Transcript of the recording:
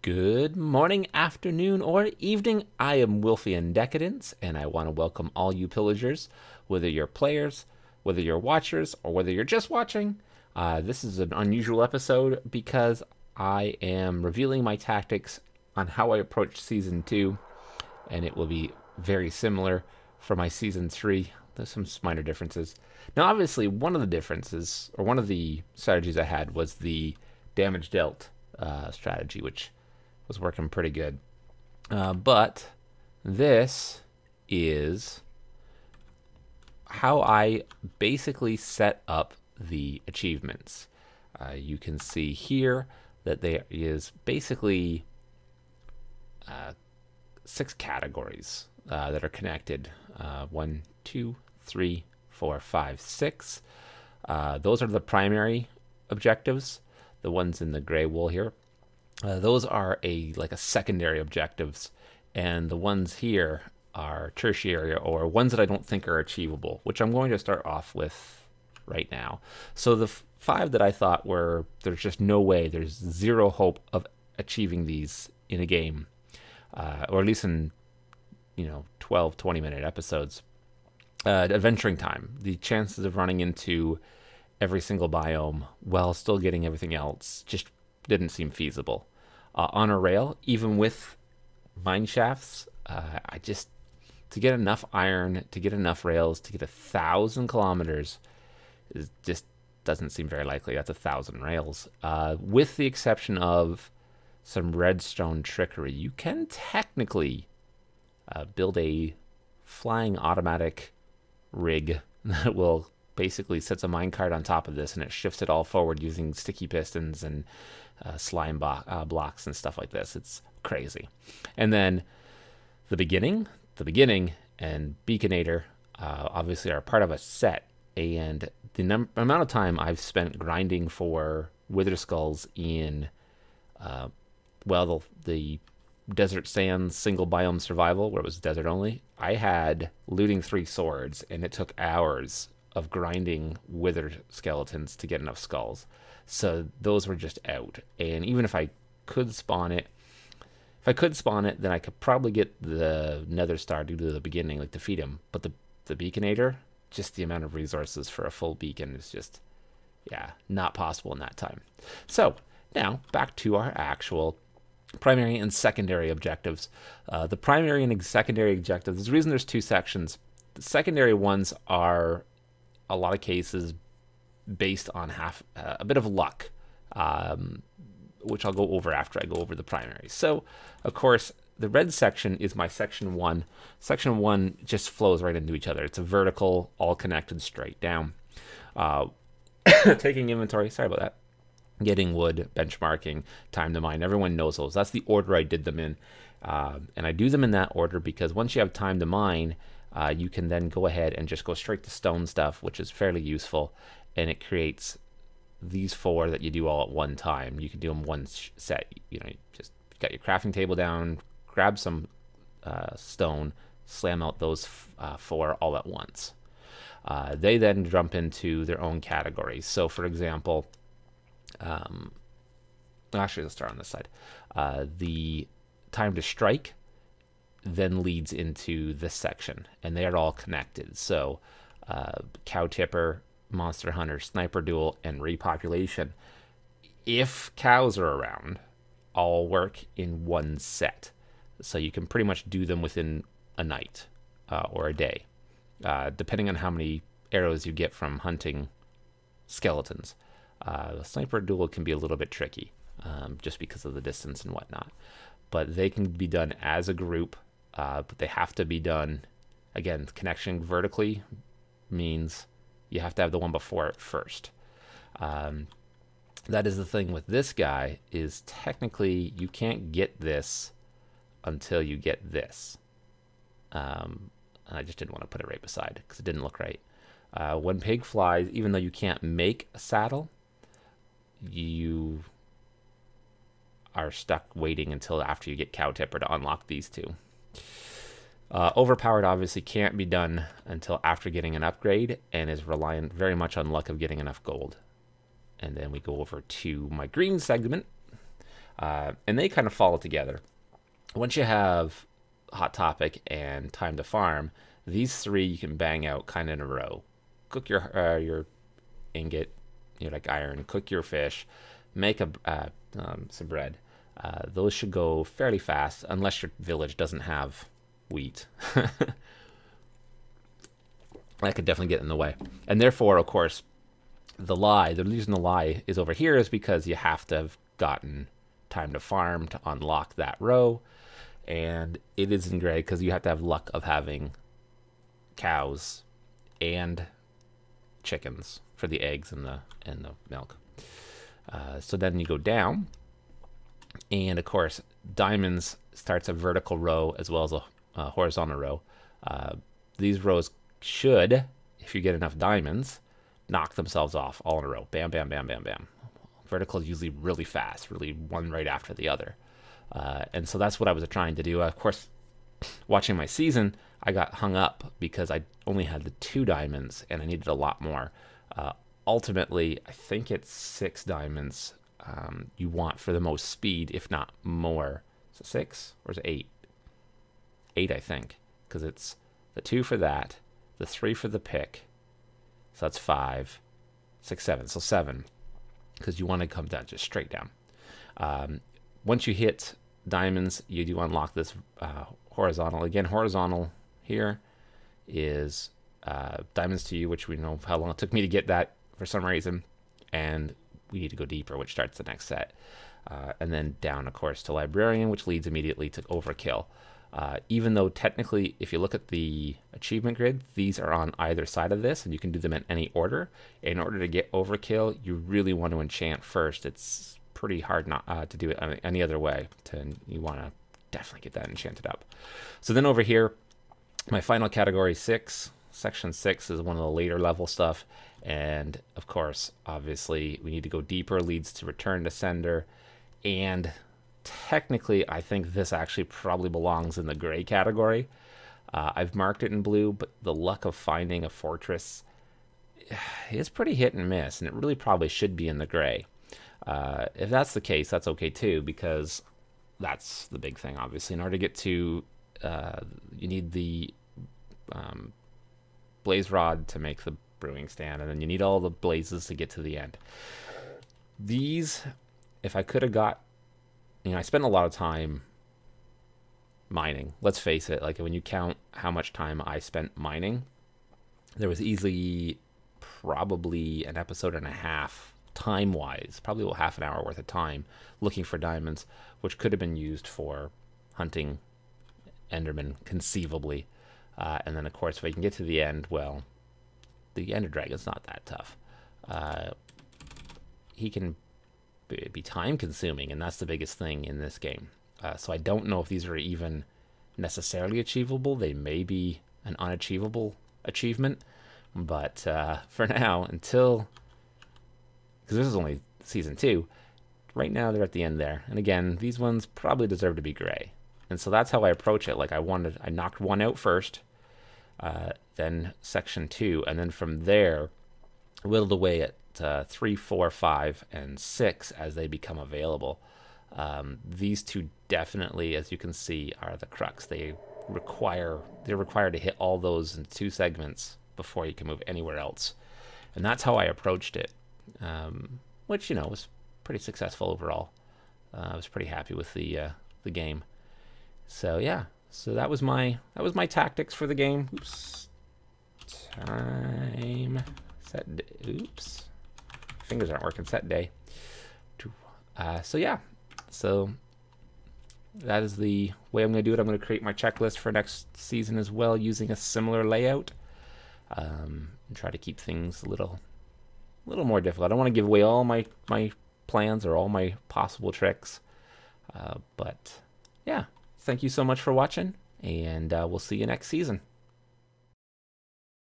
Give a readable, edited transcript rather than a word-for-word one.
Good morning, afternoon, or evening. I am Wilfie in Decadence, and I want to welcome all you pillagers, whether you're players, whether you're watchers, or whether you're just watching. This is an unusual episode because I am revealing my tactics on how I approach Season 2, and it will be very similar for my Season 3. There's some minor differences. Now, obviously, one of the differences, or one of the strategies I had was the damage dealt strategy, which was working pretty good. But this is how I basically set up the achievements. You can see here that there is basically 6 categories that are connected. 1, 2, 3, 4, 5, 6. Those are the primary objectives, the ones in the gray wool here. Those are like a secondary objectives, and the ones here are tertiary, or ones that I don't think are achievable, which I'm going to start off with right now. So the 5 that I thought there's just no way, there's zero hope of achieving these in a game, or at least in 12, 20-minute episodes. Adventuring time, the chances of running into every single biome while still getting everything else just didn't seem feasible. On a rail, even with mine shafts, to get enough iron, to get enough rails, to get 1,000 kilometers, just doesn't seem very likely. That's 1,000 rails. With the exception of some redstone trickery, you can technically build a flying automatic rig that will basically sets a minecart on top of this, and it shifts it all forward using sticky pistons and slime blocks and stuff like this. It's crazy. And then the beginning and Beaconator obviously are part of a set, and the amount of time I've spent grinding for Wither Skulls in the Desert Sands single biome survival, where it was desert only, I had looting 3 swords, and it took hours of grinding wither skeletons to get enough skulls. So those were just out. And even if I could spawn it, then I could probably get the Nether Star due to the beginning, like defeat him. But the Beaconator, just the amount of resources for a full beacon is just, not possible in that time. So now back to our actual primary and secondary objectives. The primary and secondary objectives, there's a reason there's 2 sections. The secondary ones are a lot of cases based on a bit of luck, which I'll go over after I go over the primary. So, of course, the red section is my section 1. Section 1 just flows right into each other. It's a vertical, all connected straight down. Taking inventory, sorry about that. Getting wood, benchmarking, time to mine. Everyone knows those. That's the order I did them in. And I do them in that order because once you have time to mine, you can then go ahead and just go straight to stone stuff, which is fairly useful, and it creates these 4 that you do all at one time. You can do them one set. You just got your crafting table down, grab some stone, slam out those 4 all at once. They then jump into their own categories. So, for example, actually, let's start on this side. The time to strike then leads into this section, and they are all connected. So cow tipper, monster hunter, sniper duel, and repopulation, if cows are around, all work in one set. So you can pretty much do them within a night or a day, depending on how many arrows you get from hunting skeletons. The sniper duel can be a little bit tricky, just because of the distance and whatnot, but they can be done as a group. But they have to be done, again, connection vertically means you have to have the one before it first. That is the thing with this guy, is technically you can't get this until you get this. And I just didn't want to put it right beside because it didn't look right. When pig flies, even though you can't make a saddle, you are stuck waiting until after you get cow tipper to unlock these 2. Overpowered obviously can't be done until after getting an upgrade, and is reliant very much on luck of getting enough gold. And then we go over to my green segment. And they kind of follow together. Once you have Hot Topic and Time to Farm, these three you can bang out kind of in a row. Cook your ingot, like iron. Cook your fish. Make some bread. Those should go fairly fast, unless your village doesn't have wheat. That could definitely get in the way. And therefore, of course, the reason the lie is over here is because you have to have gotten Time to Farm to unlock that row. And it is in gray because you have to have luck of having cows and chickens for the eggs and the milk. So then you go down, and of course, diamonds starts a vertical row as well as a horizontal row. These rows should, if you get enough diamonds, knock themselves off all in a row. Bam, bam, bam, bam, bam. Vertical is usually really fast, really one right after the other. And so that's what I was trying to do. Of course, watching my season, I got hung up because I only had the 2 diamonds and I needed a lot more. Ultimately, I think it's 6 diamonds you want for the most speed, if not more. Is it 6 or is it 8? 8, I think, because it's the 2 for that, the 3 for the pick. So that's 5, 6, 7. So 7, because you want to come down just straight down. Once you hit diamonds, you do unlock this horizontal. Again, horizontal here is diamonds to you, which we know how long it took me to get that for some reason. And we need to go deeper, which starts the next set. And then down, of course, to librarian, which leads immediately to overkill. Even though technically, if you look at the achievement grid, these are on either side of this, and you can do them in any order. In order to get overkill, you really want to enchant first. It's pretty hard not to do it any other way. You want to definitely get that enchanted up. So then over here, my final category 6, section 6 is one of the later level stuff. And of course, obviously, we need to go deeper, leads to return to sender. And technically, I think this actually probably belongs in the gray category. I've marked it in blue, but the luck of finding a fortress is pretty hit and miss, and it really probably should be in the gray. If that's the case, that's okay too, because that's the big thing, obviously. In order to get to, you need the blaze rod to make the brewing stand, and then you need all the blazes to get to the end. These, if I could have got, I spent a lot of time mining. Let's face it, like when you count how much time I spent mining, there was easily probably an episode and a half time-wise, probably about half an hour worth of time looking for diamonds, which could have been used for hunting Enderman, conceivably. And then, of course, if I can get to the end, well, the Ender Dragon's not that tough. He can be time-consuming, and that's the biggest thing in this game. So I don't know if these are even necessarily achievable. They may be an unachievable achievement, but for now, until... because this is only season 2, right now they're at the end there. And again, these ones probably deserve to be gray. And so that's how I approach it. Like I knocked one out first, then section 2, and then from there, whittled away at 3, 4, 5, and 6 as they become available. These 2 definitely, as you can see, are the crux. They're required to hit all those in 2 segments before you can move anywhere else. And that's how I approached it. Which was pretty successful overall. I was pretty happy with the game. So yeah, so that was my tactics for the game. Oops, time set. Oops, fingers aren't working. Set day. So yeah, so that is the way I'm going to do it. I'm going to create my checklist for next season as well, using a similar layout. And try to keep things a little more difficult. I don't want to give away all my plans or all my possible tricks. But yeah, thank you so much for watching, and we'll see you next season.